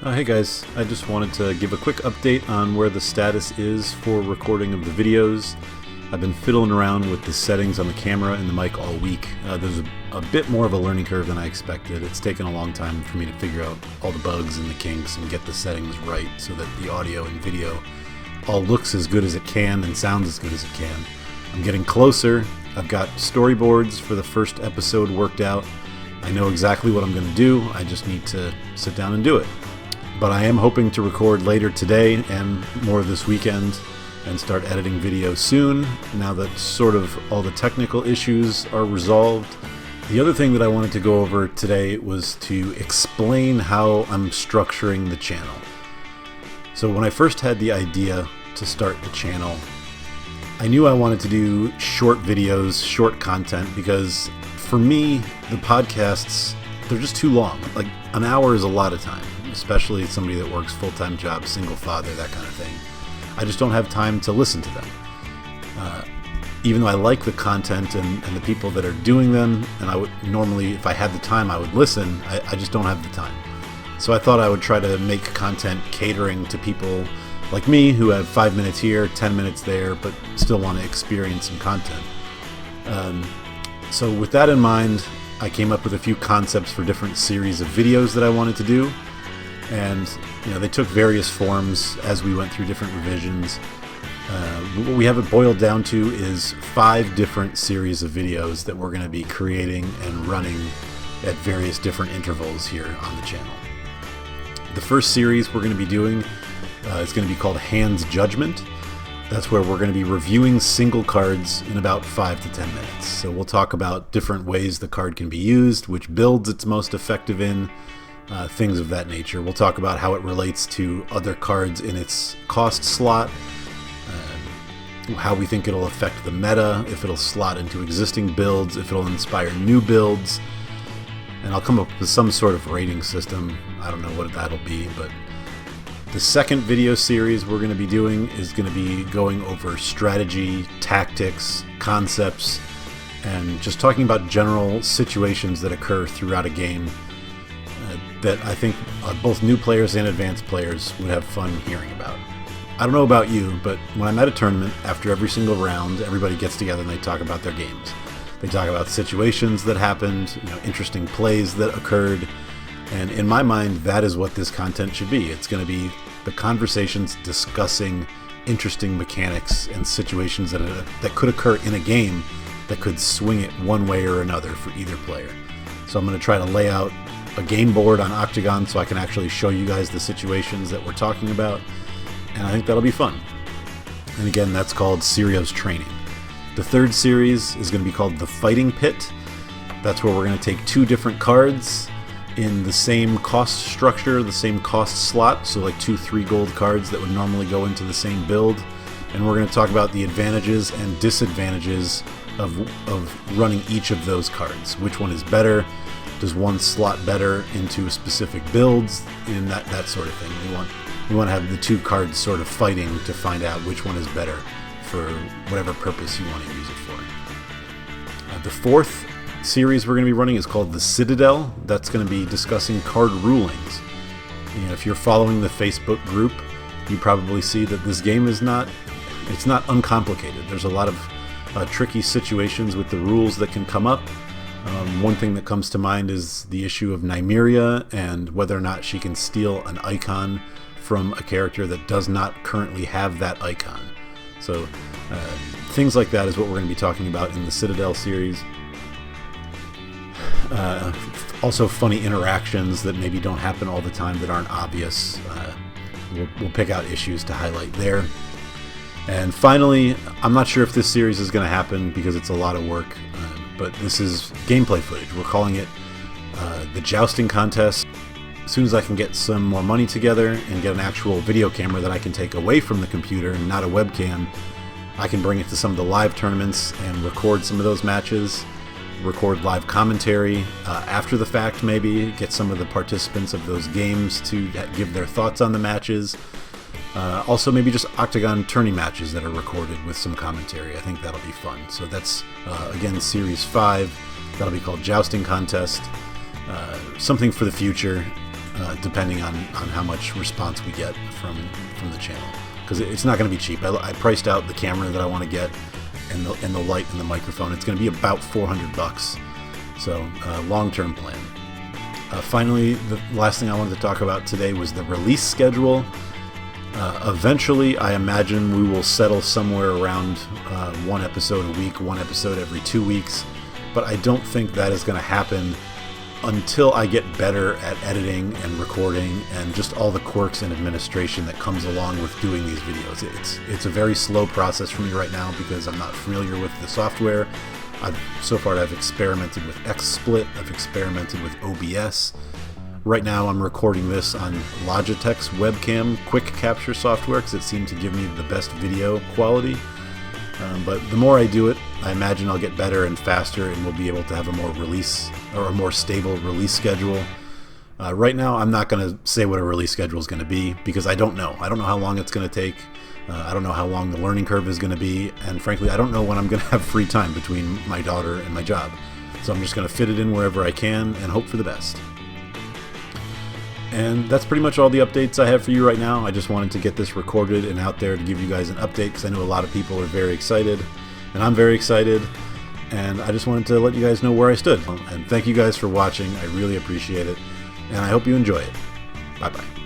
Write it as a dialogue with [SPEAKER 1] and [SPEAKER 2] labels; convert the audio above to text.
[SPEAKER 1] Hey guys, I just wanted to give a quick update on where the status is for recording of the videos. I've been fiddling around with the settings on the camera and the mic all week. There's a bit more of a learning curve than I expected. It's taken a long time for me to figure out all the bugs and the kinks and get the settings right so that the audio and video all looks as good as it can and sounds as good as it can. I'm getting closer. I've got storyboards for the first episode worked out. I know exactly what I'm going to do. I just need to sit down and do it. But I am hoping to record later today and more this weekend and start editing video soon, now that sort of all the technical issues are resolved. The other thing that I wanted to go over today was to explain how I'm structuring the channel. So when I first had the idea to start the channel, I knew I wanted to do short videos, short content, because for me, the podcasts, they're just too long. Like, an hour is a lot of time, especially somebody that works full-time job, single father, that kind of thing. I just don't have time to listen to them. Even though I like the content and the people that are doing them, and I would normally, if I had the time, I would listen, I just don't have the time. So I thought I would try to make content catering to people like me who have 5 minutes here, 10 minutes there, but still want to experience some content. So with that in mind, I came up with a few concepts for different series of videos that I wanted to do. And they took various forms as we went through different revisions. What we have it boiled down to is 5 different series of videos that we're going to be creating and running at various different intervals here on the channel. The first series we're going to be doing is going to be called Hand's Judgment. That's where we're going to be reviewing single cards in about 5 to 10 minutes. So we'll talk about different ways the card can be used, which builds it's most effective in, things of that nature. We'll talk about how it relates to other cards in its cost slot, how we think it'll affect the meta, if it'll slot into existing builds, if it'll inspire new builds, and I'll come up with some sort of rating system. I don't know what that'll be, but the second video series we're going to be doing is going to be going over strategy, tactics, concepts, and just talking about general situations that occur throughout a game that I think both new players and advanced players would have fun hearing about. I don't know about you, but when I'm at a tournament, after every single round, everybody gets together and they talk about their games. They talk about situations that happened, interesting plays that occurred, and in my mind, that is what this content should be. It's going to be the conversations discussing interesting mechanics and situations that could occur in a game that could swing it one way or another for either player. So I'm going to try to lay out a game board on Octagon so I can actually show you guys the situations that we're talking about, and I think that'll be fun. And again, that's called Sirio's Training. The third series is going to be called The Fighting Pit. That's where we're going to take 2 different cards in the same cost structure, the same cost slot, so like 2 3 gold cards that would normally go into the same build, and we're going to talk about the advantages and disadvantages of running each of those cards. Which one is better? Does one slot better into specific builds? And that sort of thing. We want to have the 2 cards sort of fighting to find out which one is better for whatever purpose you want to use it for. The fourth series we're going to be running is called the Citadel. That's going to be discussing card rulings. If you're following the Facebook group, you probably see that this game is not uncomplicated. There's a lot of tricky situations with the rules that can come up. One thing that comes to mind is the issue of Nymeria and whether or not she can steal an icon from a character that does not currently have that icon. So things like that is what we're going to be talking about in the Citadel series. Also funny interactions that maybe don't happen all the time that aren't obvious. We'll pick out issues to highlight there. And finally, I'm not sure if this series is going to happen because it's a lot of work, but this is gameplay footage. We're calling it the Jousting Contest. As soon as I can get some more money together and get an actual video camera that I can take away from the computer and not a webcam, I can bring it to some of the live tournaments and record some of those matches, record live commentary after the fact, maybe get some of the participants of those games to give their thoughts on the matches. Also maybe just Octagon tourney matches that are recorded with some commentary. I think that'll be fun. So that's again Series 5. That'll be called Jousting Contest. Something for the future. depending on how much response we get from the channel, because it's not going to be cheap. I priced out the camera that I want to get, and the light and the microphone. It's going to be about $400, so long-term plan. Finally, the last thing I wanted to talk about today was the release schedule. Eventually, I imagine we will settle somewhere around one episode a week, one episode every 2 weeks, but I don't think that is going to happen until I get better at editing and recording and just all the quirks and administration that comes along with doing these videos. It's a very slow process for me right now because I'm not familiar with the software. So far I've experimented with XSplit, I've experimented with OBS. Right now I'm recording this on Logitech's webcam quick capture software because it seemed to give me the best video quality. But the more I do it, I imagine I'll get better and faster, and we'll be able to have a more stable release schedule. Right now, I'm not going to say what a release schedule is going to be because I don't know. I don't know how long it's going to take. I don't know how long the learning curve is going to be, and frankly, I don't know when I'm going to have free time between my daughter and my job. So I'm just going to fit it in wherever I can and hope for the best. And that's pretty much all the updates I have for you right now. I just wanted to get this recorded and out there to give you guys an update because I know a lot of people are very excited, and I'm very excited, and I just wanted to let you guys know where I stood. And thank you guys for watching. I really appreciate it, and I hope you enjoy it. Bye-bye.